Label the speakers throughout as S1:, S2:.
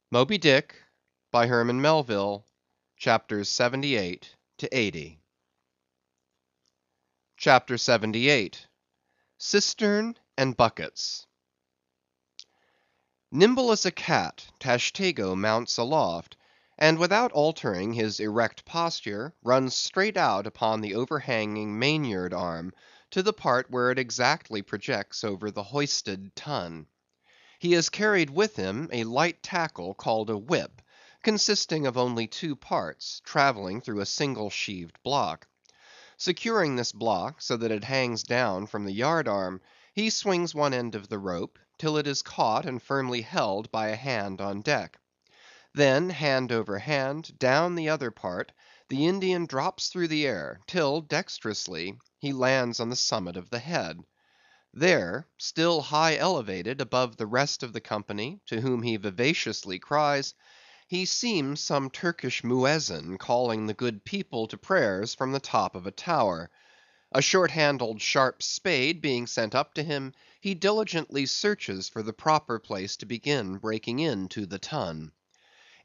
S1: Moby Dick, by Herman Melville, chapters 78 to 80. Chapter 78. Cistern and Buckets. Nimble as a cat, Tashtego mounts aloft, and without altering his erect posture, runs straight out upon the overhanging mainyard arm to the part where it exactly projects over the hoisted tun. He has carried with him a light tackle called a whip, consisting of only two parts, travelling through a single sheaved block. Securing this block so that it hangs down from the yard arm, he swings one end of the rope, till it is caught and firmly held by a hand on deck. Then, hand over hand, down the other part, the Indian drops through the air, till, dexterously, he lands on the summit of the head. There, still high elevated above the rest of the company, to whom he vivaciously cries, he seems some Turkish muezzin calling the good people to prayers from the top of a tower. A short-handled sharp spade being sent up to him, he diligently searches for the proper place to begin breaking into the tun.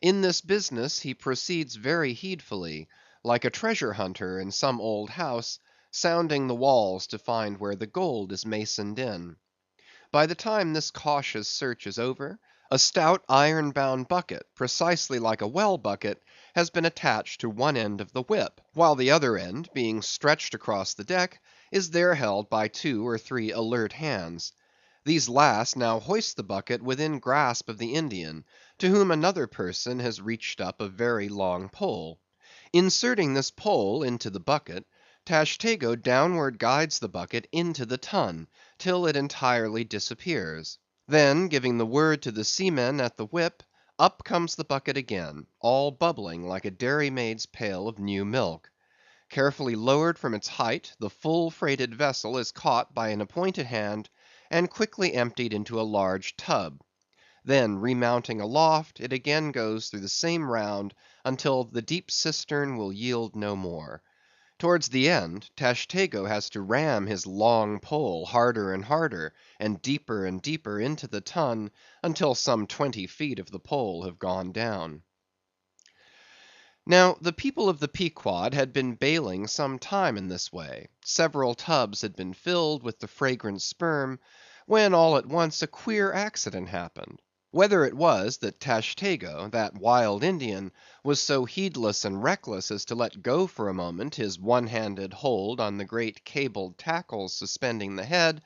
S1: In this business he proceeds very heedfully, like a treasure hunter in some old house, sounding the walls to find where the gold is masoned in. By the time this cautious search is over, a stout iron-bound bucket, precisely like a well bucket, has been attached to one end of the whip, while the other end, being stretched across the deck, is there held by 2 or 3 alert hands. These last now hoist the bucket within grasp of the Indian, to whom another person has reached up a very long pole. Inserting this pole into the bucket, Tashtego downward guides the bucket into the tun, till it entirely disappears. Then, giving the word to the seamen at the whip, up comes the bucket again, all bubbling like a dairymaid's pail of new milk. Carefully lowered from its height, the full freighted vessel is caught by an appointed hand, and quickly emptied into a large tub. Then remounting aloft, it again goes through the same round, until the deep cistern will yield no more. Towards the end, Tashtego has to ram his long pole harder and harder, and deeper into the tun, until some 20 feet of the pole have gone down. Now, the people of the Pequod had been bailing some time in this way; several tubs had been filled with the fragrant sperm, when all at once a queer accident happened. Whether it was that Tashtego, that wild Indian, was so heedless and reckless as to let go for a moment his one-handed hold on the great cabled tackles suspending the head,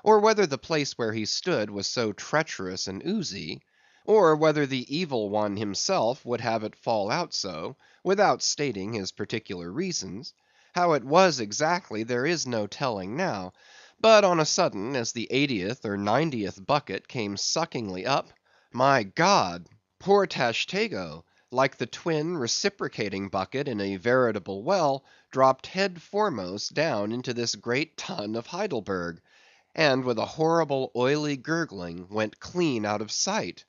S1: or whether the place where he stood was so treacherous and oozy, or whether the evil one himself would have it fall out so, without stating his particular reasons; how it was exactly, there is no telling now; but on a sudden, as the 80th or 90th bucket came suckingly up, my God! poor Tashtego, like the twin reciprocating bucket in a veritable well, dropped head foremost down into this great tun of Heidelberg, and with a horrible oily gurgling, went clean out of sight.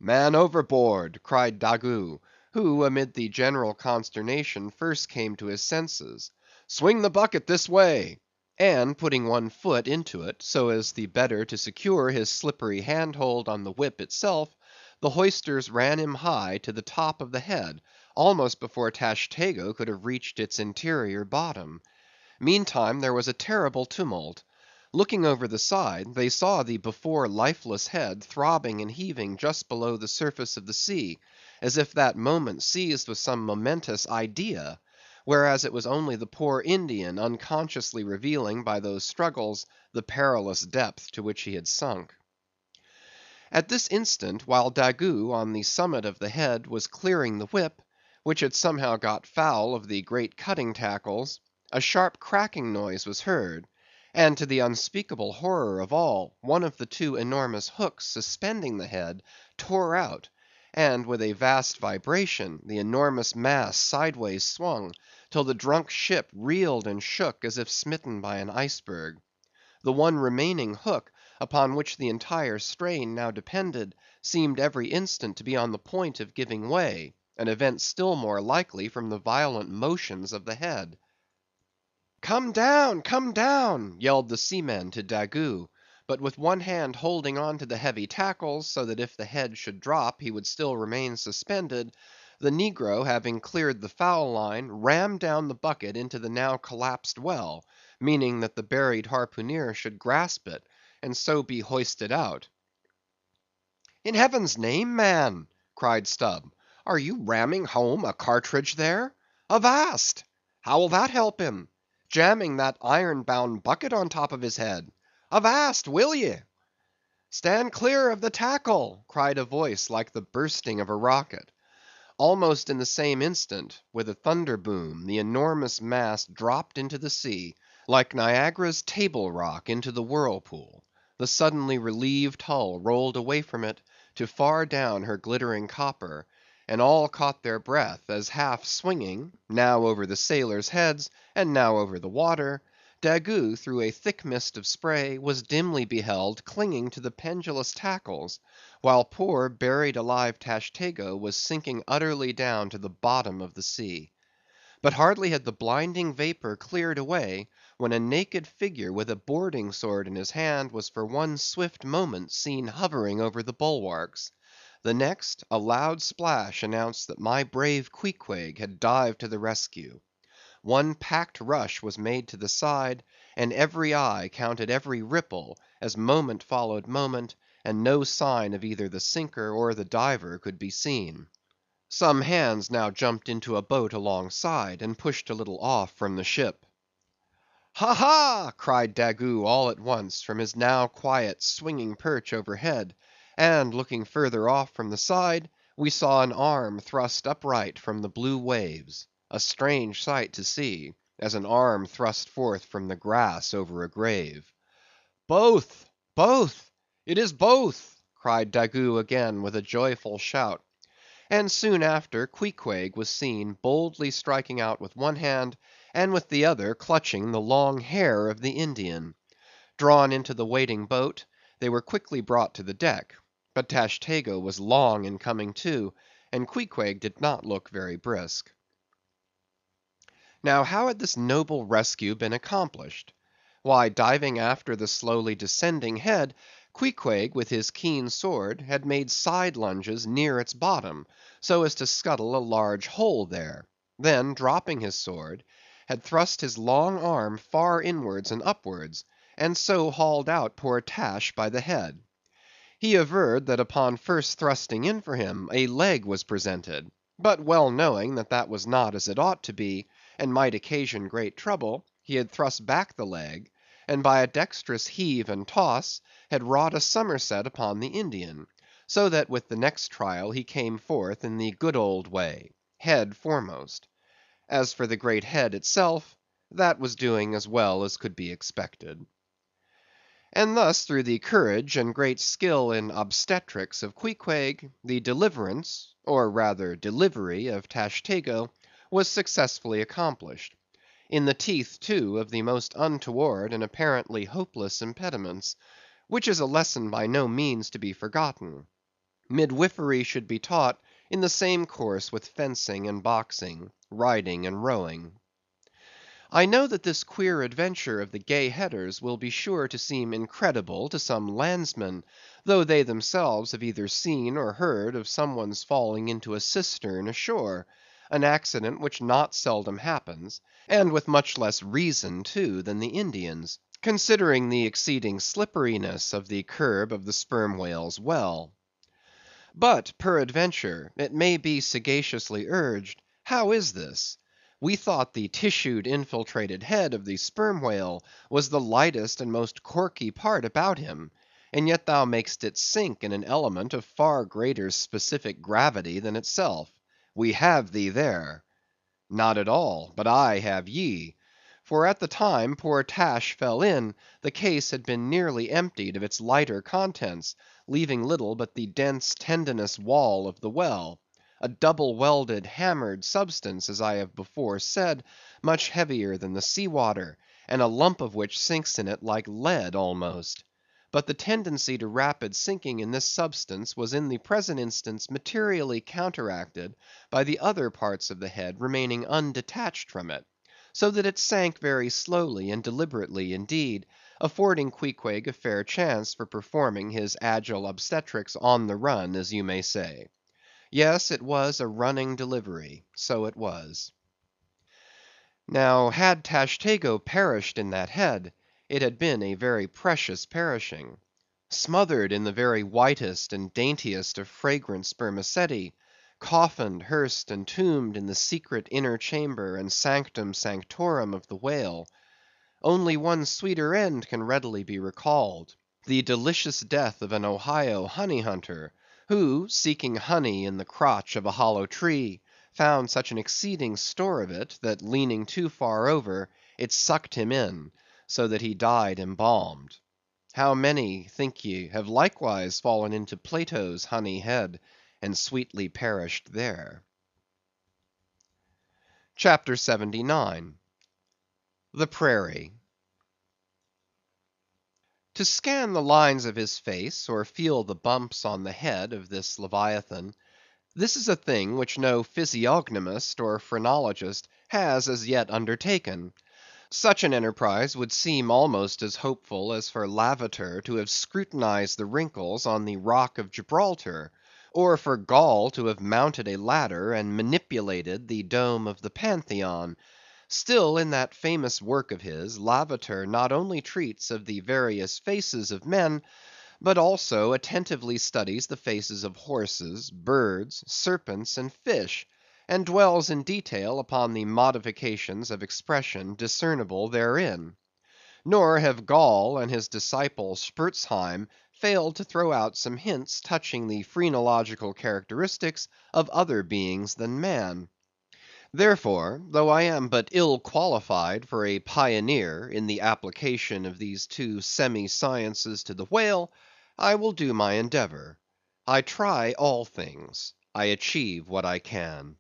S1: "Man overboard!" cried Daggoo, who, amid the general consternation, first came to his senses. "Swing the bucket this way!" And putting one foot into it, so as the better to secure his slippery hand-hold on the whip itself, the hoisters ran him high to the top of the head, almost before Tashtego could have reached its interior bottom. Meantime there was a terrible tumult. Looking over the side, they saw the before lifeless head throbbing and heaving just below the surface of the sea, as if that moment seized with some momentous idea; whereas it was only the poor Indian unconsciously revealing by those struggles the perilous depth to which he had sunk. At this instant, while Daggoo on the summit of the head was clearing the whip, which had somehow got foul of the great cutting tackles, a sharp cracking noise was heard, and to the unspeakable horror of all, one of the 2 enormous hooks suspending the head tore out, and with a vast vibration, the enormous mass sideways swung, till the drunk ship reeled and shook as if smitten by an iceberg. The one remaining hook, upon which the entire strain now depended, seemed every instant to be on the point of giving way, an event still more likely from the violent motions of the head. "Come down! come down!" yelled the seamen to Daggoo, but with one hand holding on to the heavy tackles, so that if the head should drop he would still remain suspended, the negro having cleared the foul line, rammed down the bucket into the now collapsed well, meaning that the buried harpooneer should grasp it, and so be hoisted out. "In Heaven's name, man," cried Stubb, "are you ramming home a cartridge there? Avast! How will that help him? Jamming that iron-bound bucket on top of his head. Avast, will ye?" "Stand clear of the tackle," cried a voice like the bursting of a rocket. Almost in the same instant, with a thunder boom, the enormous mass dropped into the sea, like Niagara's Table Rock into the whirlpool. The suddenly relieved hull rolled away from it to far down her glittering copper, and all caught their breath, as half swinging, now over the sailors' heads, and now over the water, Daggoo, through a thick mist of spray, was dimly beheld clinging to the pendulous tackles, while poor buried alive Tashtego was sinking utterly down to the bottom of the sea. But hardly had the blinding vapor cleared away, when a naked figure with a boarding sword in his hand was for one swift moment seen hovering over the bulwarks. The next, a loud splash announced that my brave Queequeg had dived to the rescue. One packed rush was made to the side, and every eye counted every ripple, as moment followed moment, and no sign of either the sinker or the diver could be seen. Some hands now jumped into a boat alongside, and pushed a little off from the ship. "Ha, ha!" cried Daggoo all at once, from his now quiet swinging perch overhead; and looking further off from the side, we saw an arm thrust upright from the blue waves; a strange sight to see, as an arm thrust forth from the grass over a grave. "Both! both! it is both!" cried Daggoo again with a joyful shout. And soon after, Queequeg was seen boldly striking out with one hand, and with the other clutching the long hair of the Indian. Drawn into the waiting boat, they were quickly brought to the deck; but Tashtego was long in coming to, and Queequeg did not look very brisk. Now how had this noble rescue been accomplished? Why, diving after the slowly descending head, Queequeg, with his keen sword, had made side lunges near its bottom, so as to scuttle a large hole there; then, dropping his sword, had thrust his long arm far inwards and upwards, and so hauled out poor Tash by the head. He averred that upon first thrusting in for him, a leg was presented; but well knowing that that was not as it ought to be, and might occasion great trouble, he had thrust back the leg, and by a dexterous heave and toss, had wrought a somerset upon the Indian, so that with the next trial he came forth in the good old way, head foremost. As for the great head itself, that was doing as well as could be expected. And thus through the courage and great skill in obstetrics of Queequeg, the deliverance, or rather delivery of Tashtego, was successfully accomplished; in the teeth, too, of the most untoward and apparently hopeless impediments; which is a lesson by no means to be forgotten. Midwifery should be taught in the same course with fencing and boxing, riding and rowing. I know that this queer adventure of the Gay Headers will be sure to seem incredible to some landsmen, though they themselves have either seen or heard of some one's falling into a cistern ashore; an accident which not seldom happens, and with much less reason too than the Indians, considering the exceeding slipperiness of the curb of the sperm whale's well. But, peradventure, it may be sagaciously urged, how is this? We thought the tissued infiltrated head of the sperm whale was the lightest and most corky part about him, and yet thou makest it sink in an element of far greater specific gravity than itself. We have thee there. Not at all, but I have ye. For at the time poor Tash fell in, the case had been nearly emptied of its lighter contents, leaving little but the dense tendinous wall of the well; a double welded, hammered substance, as I have before said, much heavier than the sea water, and a lump of which sinks in it like lead almost. But the tendency to rapid sinking in this substance was in the present instance materially counteracted by the other parts of the head remaining undetached from it, so that it sank very slowly and deliberately indeed, affording Queequeg a fair chance for performing his agile obstetrics on the run, as you may say. Yes, it was a running delivery, so it was. Now, had Tashtego perished in that head, it had been a very precious perishing. Smothered in the very whitest and daintiest of fragrant spermaceti, coffined, hearsed, and tombed in the secret inner chamber and sanctum sanctorum of the whale, only one sweeter end can readily be recalled: the delicious death of an Ohio honey hunter, who, seeking honey in the crotch of a hollow tree, found such an exceeding store of it, that leaning too far over, it sucked him in, so that he died embalmed. How many, think ye, have likewise fallen into Plato's honey head, and sweetly perished there? CHAPTER 79. The Prairie. To scan the lines of his face, or feel the bumps on the head of this Leviathan, this is a thing which no physiognomist or phrenologist has as yet undertaken. Such an enterprise would seem almost as hopeful as for Lavater to have scrutinized the wrinkles on the rock of Gibraltar, or for Gall to have mounted a ladder and manipulated the dome of the Pantheon. Still, in that famous work of his, Lavater not only treats of the various faces of men, but also attentively studies the faces of horses, birds, serpents, and fish, and dwells in detail upon the modifications of expression discernible therein. Nor have Gall and his disciple Spurzheim failed to throw out some hints touching the phrenological characteristics of other beings than man. Therefore, though I am but ill qualified for a pioneer in the application of these two semi-sciences to the whale, I will do my endeavor. I try all things. I achieve what I can.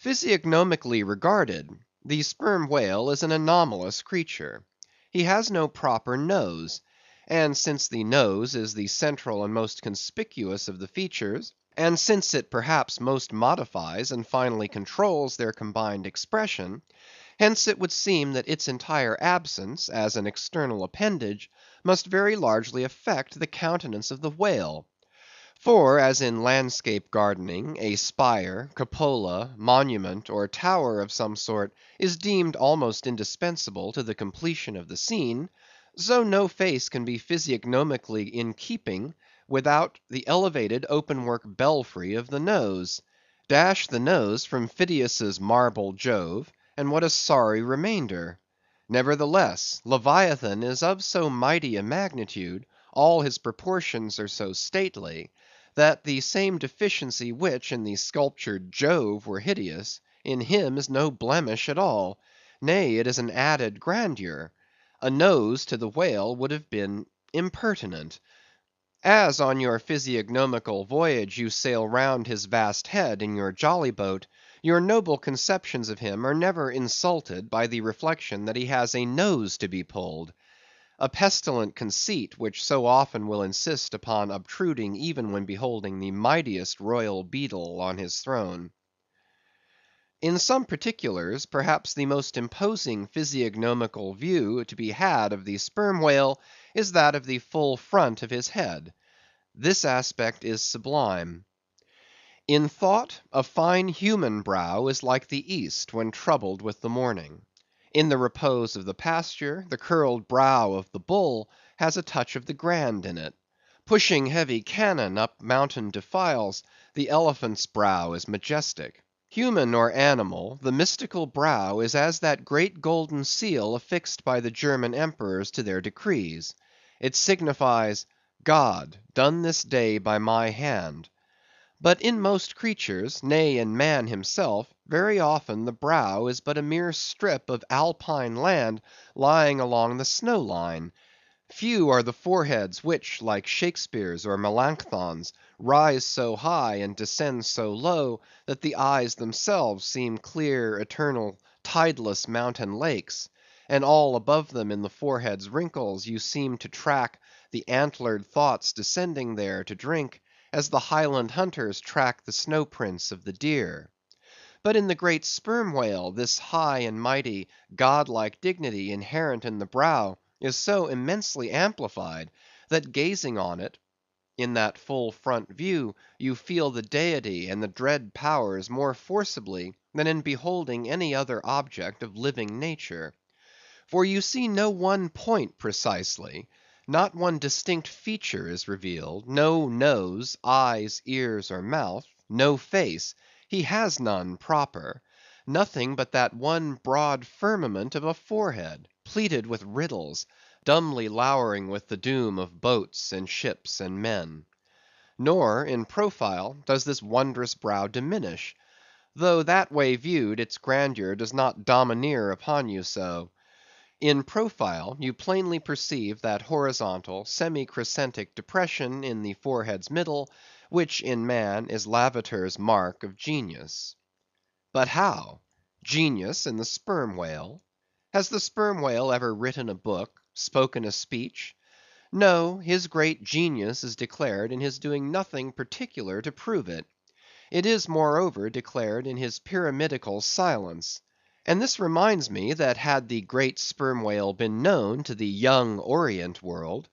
S1: Physiognomically regarded, the sperm whale is an anomalous creature. He has no proper nose; and since the nose is the central and most conspicuous of the features, and since it perhaps most modifies and finally controls their combined expression, hence it would seem that its entire absence, as an external appendage, must very largely affect the countenance of the whale. For, as in landscape gardening, a spire, cupola, monument, or tower of some sort is deemed almost indispensable to the completion of the scene, so no face can be physiognomically in keeping without the elevated open-work belfry of the nose. Dash the nose from Phidias's marble Jove, and what a sorry remainder! Nevertheless, Leviathan is of so mighty a magnitude, all his proportions are so stately, that the same deficiency which in the sculptured Jove were hideous, in him is no blemish at all; nay, it is an added grandeur. A nose to the whale would have been impertinent. As on your physiognomical voyage you sail round his vast head in your jolly boat, your noble conceptions of him are never insulted by the reflection that he has a nose to be pulled; a pestilent conceit which so often will insist upon obtruding even when beholding the mightiest royal beadle on his throne. In some particulars, perhaps the most imposing physiognomical view to be had of the sperm whale is that of the full front of his head. This aspect is sublime. In thought, a fine human brow is like the east when troubled with the morning. In the repose of the pasture, the curled brow of the bull has a touch of the grand in it. Pushing heavy cannon up mountain defiles, the elephant's brow is majestic. Human or animal, the mystical brow is as that great golden seal affixed by the German emperors to their decrees. It signifies, God, done this day by my hand. But in most creatures, nay, in man himself, very often the brow is but a mere strip of alpine land lying along the snow line. Few are the foreheads which, like Shakespeare's or Melanchthon's, rise so high and descend so low, that the eyes themselves seem clear, eternal, tideless mountain lakes; and all above them in the forehead's wrinkles you seem to track the antlered thoughts descending there to drink, as the Highland hunters track the snow prints of the deer. But in the great sperm whale, this high and mighty, godlike dignity inherent in the brow is so immensely amplified, that gazing on it in that full front view, you feel the deity and the dread powers more forcibly than in beholding any other object of living nature. For you see no one point precisely, not one distinct feature is revealed, no nose, eyes, ears, or mouth, no face, he has none proper, nothing but that one broad firmament of a forehead, pleated with riddles, dumbly lowering with the doom of boats and ships and men. Nor, in profile, does this wondrous brow diminish, though that way viewed its grandeur does not domineer upon you so. In profile, you plainly perceive that horizontal, semi-crescentic depression in the forehead's middle, which in man is Lavater's mark of genius. But how? Genius in the sperm whale? Has the sperm whale ever written a book, spoken a speech? No, his great genius is declared in his doing nothing particular to prove it. It is, moreover, declared in his pyramidical silence. And this reminds me that had the great sperm whale been known to the young Orient world,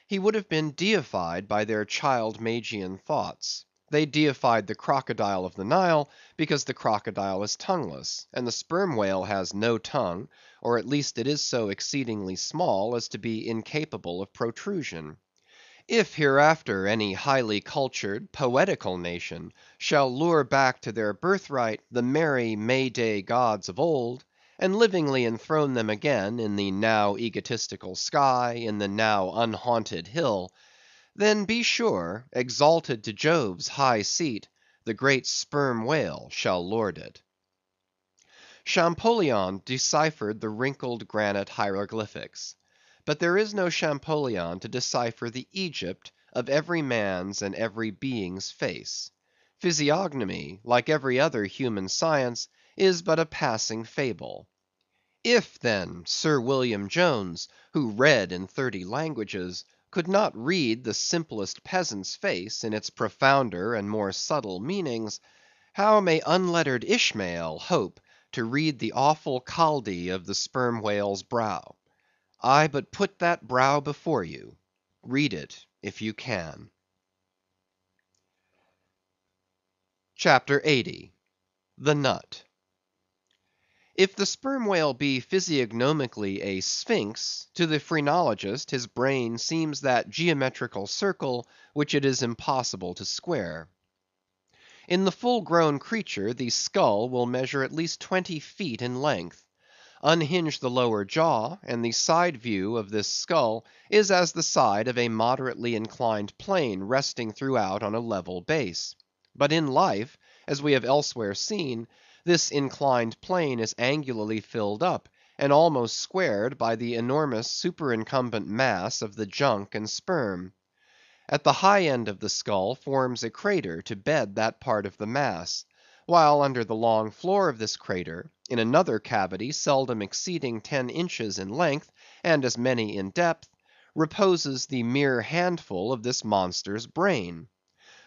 S1: he would have been deified by their child Magian thoughts. They deified the crocodile of the Nile because the crocodile is tongueless, and the sperm whale has no tongue, or at least it is so exceedingly small as to be incapable of protrusion. If hereafter any highly cultured, poetical nation shall lure back to their birthright the merry May day gods of old, and livingly enthrone them again in the now egotistical sky, in the now unhaunted hill, then be sure, exalted to Jove's high seat, the great sperm whale shall lord it. Champollion deciphered the wrinkled granite hieroglyphics. But there is no Champollion to decipher the Egypt of every man's and every being's face. Physiognomy, like every other human science, is but a passing fable. If, then, Sir William Jones, who read in 30 languages, could not read the simplest peasant's face in its profounder and more subtle meanings, how may unlettered Ishmael hope to read the awful Chaldee of the sperm whale's brow? I but put that brow before you. Read it if you can. CHAPTER 80. The Nut. If the sperm whale be physiognomically a sphinx, to the phrenologist his brain seems that geometrical circle which it is impossible to square. In the full-grown creature the skull will measure at least 20 feet in length. Unhinge the lower jaw, and the side view of this skull is as the side of a moderately inclined plane resting throughout on a level base. But in life, as we have elsewhere seen, this inclined plane is angularly filled up, and almost squared by the enormous superincumbent mass of the junk and sperm. At the high end of the skull forms a crater to bed that part of the mass, while under the long floor of this crater, in another cavity seldom exceeding 10 inches in length, and as many in depth, reposes the mere handful of this monster's brain.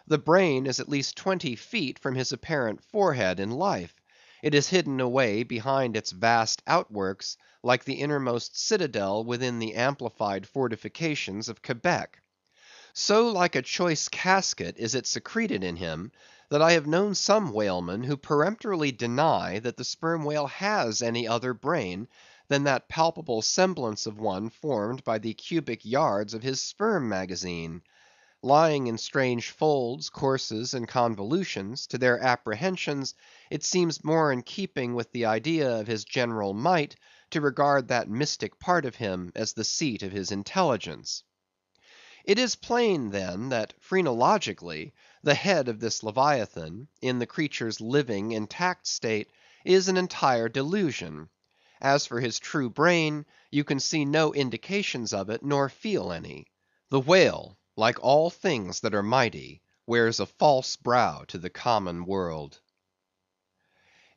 S1: The brain is at least 20 feet from his apparent forehead in life. It is hidden away behind its vast outworks, like the innermost citadel within the amplified fortifications of Quebec. So like a choice casket is it secreted in him, that I have known some whalemen who peremptorily deny that the sperm whale has any other brain than that palpable semblance of one formed by the cubic yards of his sperm magazine. Lying in strange folds, courses, and convolutions, to their apprehensions it seems more in keeping with the idea of his general might to regard that mystic part of him as the seat of his intelligence. It is plain, then, that phrenologically the head of this Leviathan, in the creature's living, intact state, is an entire delusion. As for his true brain, you can see no indications of it, nor feel any. The whale, like all things that are mighty, wears a false brow to the common world.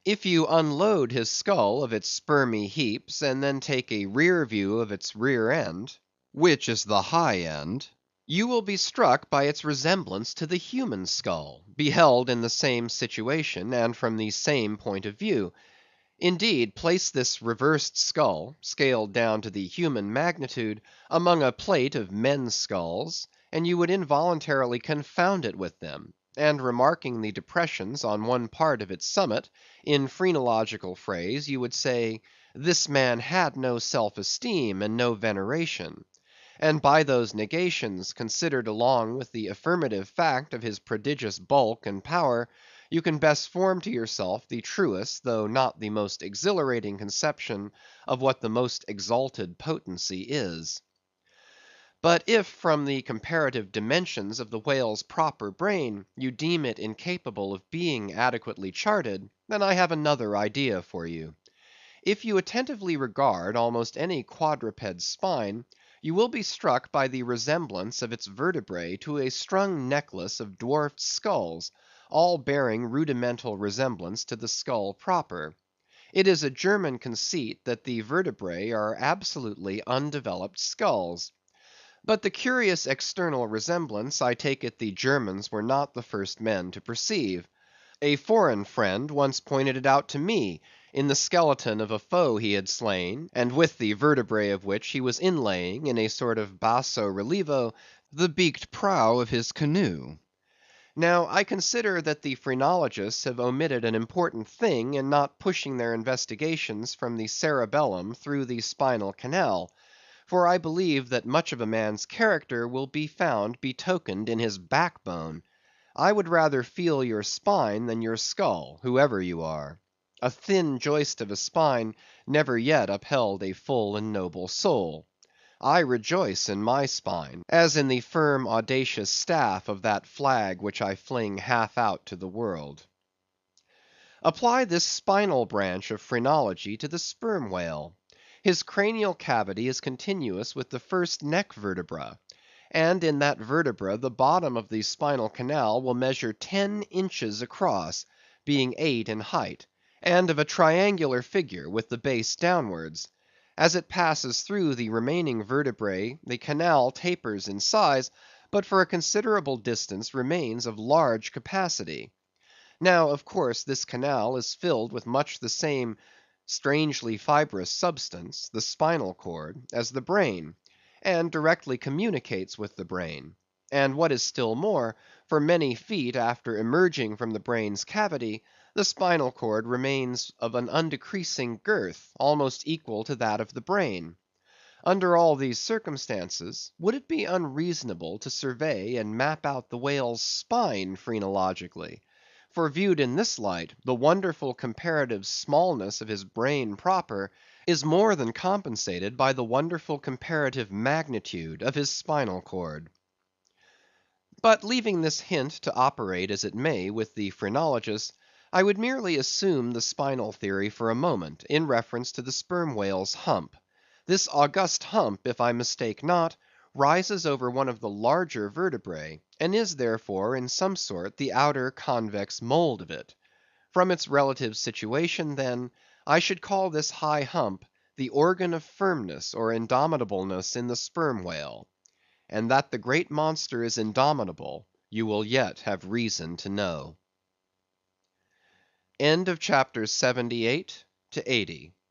S1: If you unload his skull of its spermy heaps, and then take a rear view of its rear end, which is the high end, you will be struck by its resemblance to the human skull, beheld in the same situation and from the same point of view. Indeed, place this reversed skull, scaled down to the human magnitude, among a plate of men's skulls, and you would involuntarily confound it with them, and remarking the depressions on one part of its summit, in phrenological phrase you would say, this man had no self-esteem and no veneration. And by those negations, considered along with the affirmative fact of his prodigious bulk and power, you can best form to yourself the truest, though not the most exhilarating conception of what the most exalted potency is. But if from the comparative dimensions of the whale's proper brain, you deem it incapable of being adequately charted, then I have another idea for you. If you attentively regard almost any quadruped's spine, you will be struck by the resemblance of its vertebrae to a strung necklace of dwarfed skulls, all bearing rudimental resemblance to the skull proper. It is a German conceit that the vertebrae are absolutely undeveloped skulls. But the curious external resemblance I take it the Germans were not the first men to perceive. A foreign friend once pointed it out to me, in the skeleton of a foe he had slain, and with the vertebrae of which he was inlaying in a sort of basso relievo the beaked prow of his canoe. Now, I consider that the phrenologists have omitted an important thing in not pushing their investigations from the cerebellum through the spinal canal, for I believe that much of a man's character will be found betokened in his backbone. I would rather feel your spine than your skull, whoever you are. A thin joist of a spine never yet upheld a full and noble soul. I rejoice in my spine, as in the firm audacious staff of that flag which I fling half out to the world. Apply this spinal branch of phrenology to the sperm whale. His cranial cavity is continuous with the first neck vertebra, and in that vertebra the bottom of the spinal canal will measure 10 inches across, being 8 in height, and of a triangular figure with the base downwards. As it passes through the remaining vertebrae, the canal tapers in size, but for a considerable distance remains of large capacity. Now, of course, this canal is filled with much the same strangely fibrous substance, the spinal cord, as the brain, and directly communicates with the brain. And what is still more, for many feet after emerging from the brain's cavity, the spinal cord remains of an undecreasing girth, almost equal to that of the brain. Under all these circumstances, would it be unreasonable to survey and map out the whale's spine phrenologically? For viewed in this light, the wonderful comparative smallness of his brain proper is more than compensated by the wonderful comparative magnitude of his spinal cord. But leaving this hint to operate as it may with the phrenologist, I would merely assume the spinal theory for a moment, in reference to the sperm whale's hump. This august hump, if I mistake not, rises over one of the larger vertebrae, and is therefore in some sort the outer convex mold of it. From its relative situation, then, I should call this high hump the organ of firmness or indomitableness in the sperm whale. And that the great monster is indomitable, you will yet have reason to know. End of chapter 78 to 80.